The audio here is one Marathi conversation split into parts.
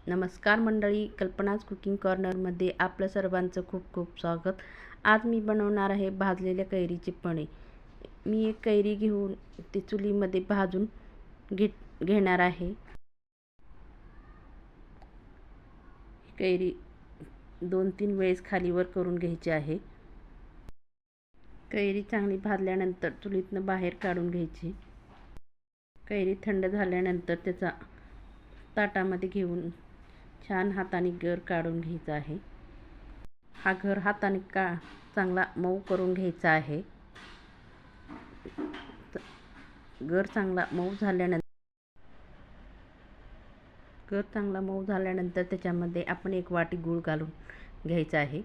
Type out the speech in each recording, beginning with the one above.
नमस्कार मंडळी, कल्पनाज कुकिंग कॉर्नरमध्ये आपलं सर्वांचं खूप खूप स्वागत. आज मी बनवणार आहे भाजलेल्या कैरीचे पणे. मी एक कैरी घेऊन ते चुलीमध्ये भाजून घेणार आहे. कैरी 2-3 वेळेस खालीवर करून घ्यायची आहे. कैरी चांगली भाजल्यानंतर चुलीतनं बाहेर काढून घ्यायची. कैरी थंड झाल्यानंतर त्याचा ताटामध्ये घेऊन छान हाताने गर काढून घ्यायचा आहे. हा गर हाताने चांगला मऊ करून घ्यायचा आहे. गर चांगला मऊ झाल्यानंतर त्याच्यामध्ये आपण 1 वाटी गूळ घालून घ्यायचा आहे.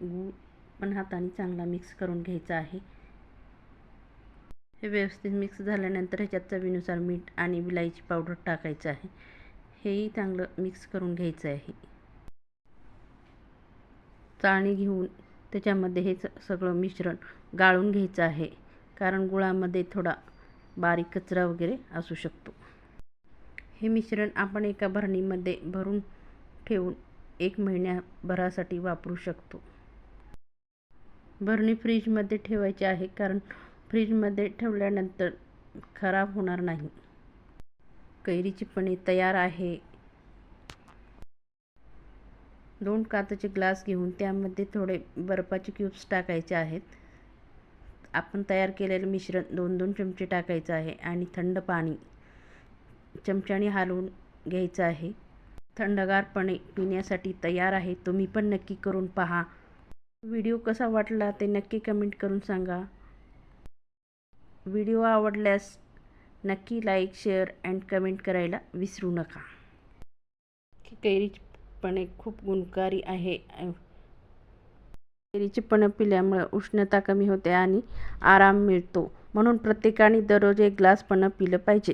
गूळ पण हाताने चांगला मिक्स करून घ्यायचा आहे. हे व्यवस्थित मिक्स झाल्यानंतर ह्याच्यात चवीनुसार मीठ आणि विलायची पावडर टाकायचं आहे. हेही चांगलं मिक्स करून घ्यायचं आहे. चाळणी घेऊन त्याच्यामध्ये हे सगळं मिश्रण गाळून घ्यायचं आहे, कारण गुळामध्ये थोडा बारीक कचरा वगैरे असू शकतो. हे मिश्रण आपण एका भरणीमध्ये भरून ठेवून 1 महिन्याभरासाठी वापरू शकतो. भरणी फ्रीजमध्ये ठेवायची आहे, कारण फ्रीजमध्ये ठेवल्यानंतर खराब होणार नाही. कैरीची पणे तयार आहे. 2 काचेचे ग्लास घेऊन त्यामध्ये थोडे बर्फाचे क्यूब्स टाकायचे आहेत. आपण तयार केलेलं मिश्रण 2-2 चमचे टाकायचं आहे आणि थंड पाणी चमच्याने हलवून घ्यायचं आहे. थंडगार पणे पिण्यासाठी तयार आहे. तुम्ही पण नक्की करून पहा. व्हिडिओ कसा वाटला ते नक्की कमेंट करून सांगा. व्हिडिओ आवडल्यास नक्की लाईक, शेअर अँड कमेंट करायला विसरू नका. कैरीची पणे खूप गुणकारी आहे. कैरीची पणं पिल्यामुळे उष्णता कमी होते आणि आराम मिळतो. म्हणून प्रत्येकाने दररोज 1 ग्लास पणं पिलं पाहिजे.